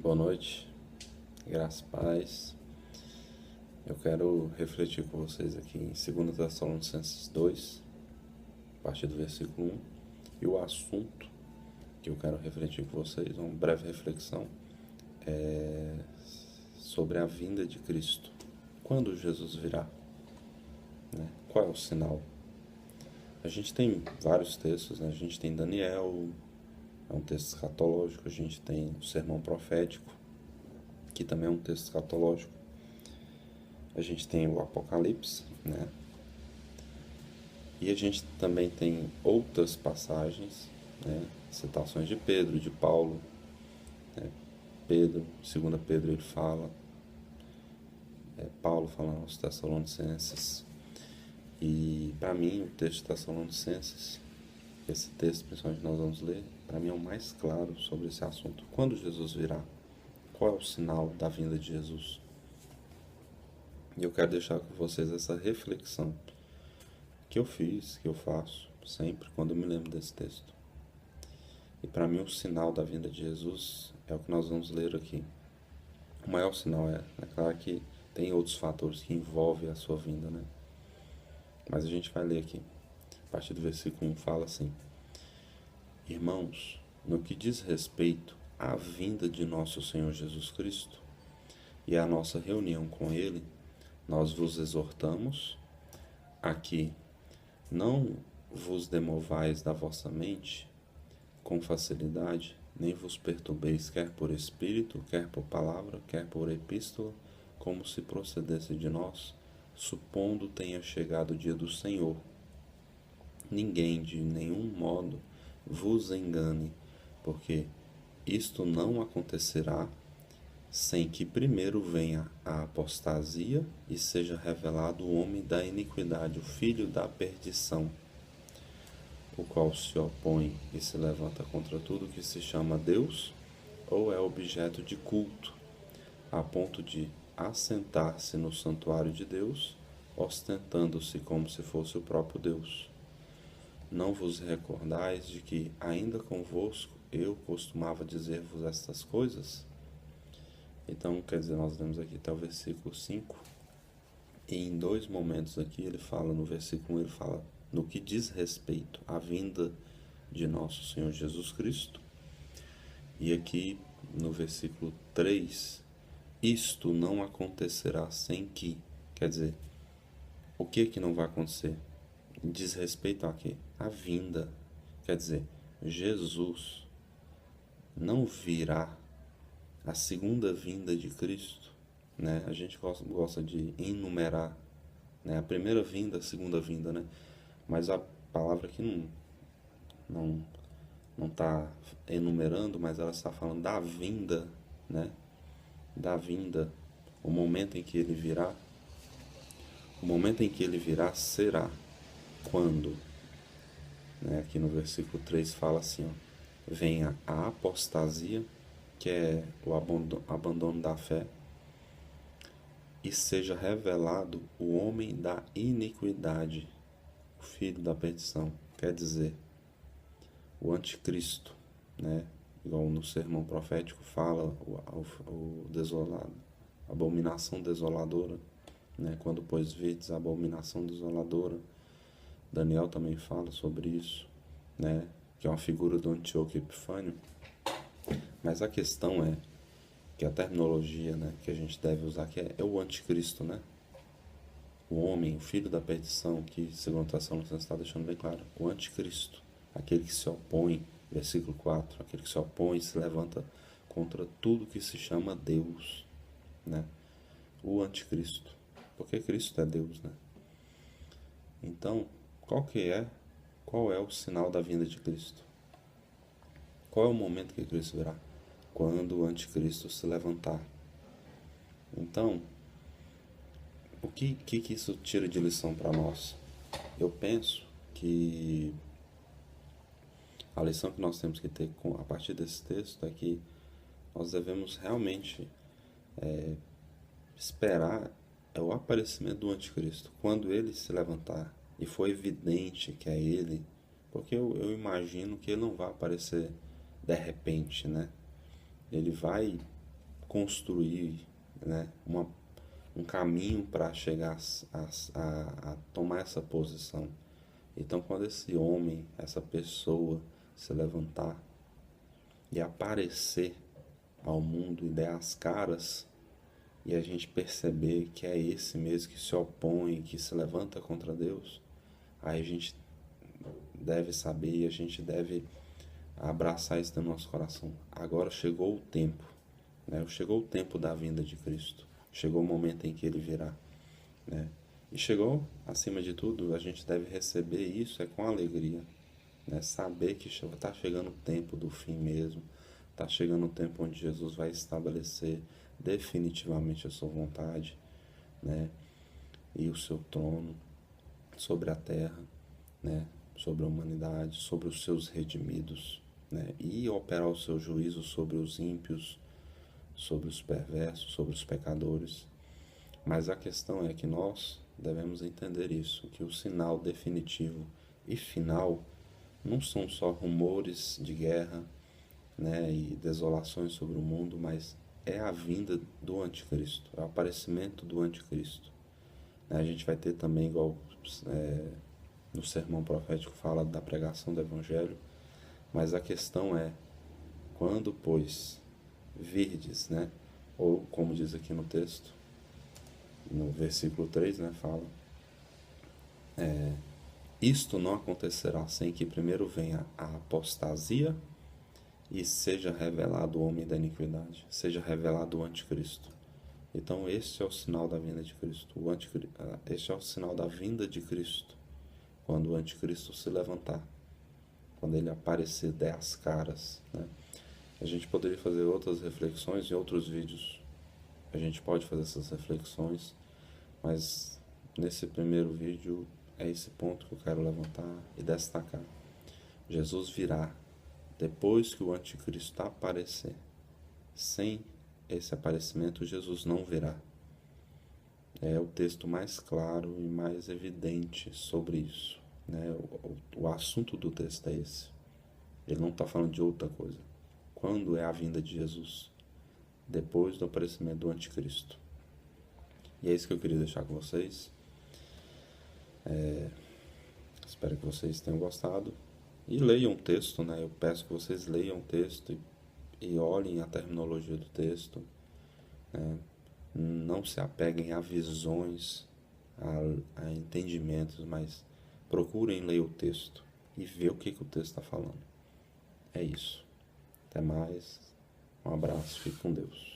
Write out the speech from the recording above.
Boa noite, graça e paz. Eu quero refletir com vocês aqui em 2 Tessalonicenses 2, a partir do versículo 1. E o assunto que eu quero refletir com vocês, uma breve reflexão, é sobre a vinda de Cristo. Quando Jesus virá? Né? Qual é o sinal? A gente tem vários textos, né? A gente tem Daniel, é um texto escatológico. A gente tem o Sermão Profético, que também é um texto escatológico. A gente tem o Apocalipse, né? E a gente também tem outras passagens, né? Citações de Pedro, de Paulo, né? Pedro, 2 Pedro ele fala, Paulo falando aos Tessalonicenses. E para mim o texto de Tessalonicenses, esse texto principalmente nós vamos ler, para mim é o mais claro sobre esse assunto. Quando Jesus virá? Qual é o sinal da vinda de Jesus? E eu quero deixar com vocês essa reflexão que eu fiz, que eu faço sempre quando eu me lembro desse texto. E para mim o sinal da vinda de Jesus é o que nós vamos ler aqui. O maior sinal é claro que tem outros fatores que envolvem a sua vinda, né? Mas a gente vai ler aqui. A partir do versículo 1 fala assim: Irmãos, no que diz respeito à vinda de nosso Senhor Jesus Cristo e à nossa reunião com Ele, nós vos exortamos a que não vos demovais da vossa mente com facilidade, nem vos perturbeis quer por espírito, quer por palavra, quer por epístola, como se procedesse de nós, supondo tenha chegado o dia do Senhor. Ninguém de nenhum modo vos engane, porque isto não acontecerá sem que primeiro venha a apostasia e seja revelado o homem da iniquidade, o filho da perdição, o qual se opõe e se levanta contra tudo que se chama Deus ou é objeto de culto, a ponto de assentar-se no santuário de Deus, ostentando-se como se fosse o próprio Deus. Não vos recordais de que, ainda convosco, eu costumava dizer-vos estas coisas? Então, quer dizer, nós lemos aqui até o versículo 5, e em dois momentos aqui ele fala, no versículo 1 ele fala no que diz respeito à vinda de nosso Senhor Jesus Cristo, e aqui no versículo 3, isto não acontecerá sem que, quer dizer, o que não vai acontecer? Diz respeito a quê? A vinda, quer dizer, Jesus não virá, a segunda vinda de Cristo, né? A gente gosta de enumerar, né? A primeira vinda, a segunda vinda, né? Mas a palavra aqui não está enumerando, mas ela está falando da vinda, né? Da vinda, o momento em que ele virá. O momento em que ele virá será quando, né? Aqui no versículo 3 fala assim, ó, venha a apostasia, que é o abandono da fé, e seja revelado o homem da iniquidade, o filho da perdição, quer dizer, o anticristo, né? Igual no sermão profético fala, o desolado, a abominação desoladora, né? Quando pois vedes a abominação desoladora, Daniel também fala sobre isso, né? Que é uma figura do Antíoco Epifânio. Mas a questão é que a terminologia, né, que a gente deve usar aqui é o anticristo, né? O homem, o filho da perdição, que segundo a Tessalonicenses está deixando bem claro, o anticristo, aquele que se opõe, versículo 4, aquele que se opõe e se levanta contra tudo que se chama Deus, né? O anticristo, porque Cristo é Deus, né? Então, qual é o sinal da vinda de Cristo? Qual é o momento que Cristo virá? Quando o anticristo se levantar. Então, o que isso tira de lição para nós? Eu penso que a lição que nós temos que ter a partir desse texto é que nós devemos realmente esperar o aparecimento do anticristo. Quando ele se levantar e for evidente que é ele, porque eu imagino que ele não vai aparecer de repente, né? Ele vai construir, né, um caminho para chegar a tomar essa posição. Então, quando esse homem, essa pessoa se levantar e aparecer ao mundo e der as caras, e a gente perceber que é esse mesmo que se opõe, que se levanta contra Deus, aí a gente deve saber e a gente deve abraçar isso no nosso coração. Agora chegou o tempo, né? Chegou o tempo da vinda de Cristo. Chegou o momento em que Ele virá, né? E chegou, acima de tudo, a gente deve receber isso com alegria, né? Saber que está chegando o tempo do fim mesmo, está chegando o tempo onde Jesus vai estabelecer definitivamente a sua vontade, né? E o seu trono sobre a terra, né? Sobre a humanidade, sobre os seus redimidos, né? E operar o seu juízo sobre os ímpios, sobre os perversos, sobre os pecadores. Mas a questão é que nós devemos entender isso, que o sinal definitivo e final não são só rumores de guerra, né, e desolações sobre o mundo, mas é a vinda do anticristo, é o aparecimento do anticristo. A gente vai ter também, igual no sermão profético fala da pregação do evangelho, mas a questão é, quando, pois, virdes, né, ou como diz aqui no texto, no versículo 3, né, fala, isto não acontecerá sem que primeiro venha a apostasia e seja revelado o homem da iniquidade, seja revelado o anticristo. Então esse é o sinal da vinda de Cristo. Este é o sinal da vinda de Cristo, quando o anticristo se levantar, quando ele aparecer, der as caras, né? A gente poderia fazer outras reflexões em outros vídeos. A gente pode fazer essas reflexões, mas nesse primeiro vídeo é esse ponto que eu quero levantar e destacar. Jesus virá depois que o anticristo aparecer. Sem esse aparecimento, Jesus não virá. É o texto mais claro e mais evidente sobre isso, né? O assunto do texto é esse. Ele não está falando de outra coisa. Quando é a vinda de Jesus? Depois do aparecimento do anticristo. E é isso que eu queria deixar com vocês. Espero que vocês tenham gostado. E leiam o texto, né? Eu peço que vocês leiam o texto e olhem a terminologia do texto, né? Não se apeguem a visões, a entendimentos, mas procurem ler o texto e ver o que o texto está falando. É isso. Até mais. Um abraço. Fique com Deus.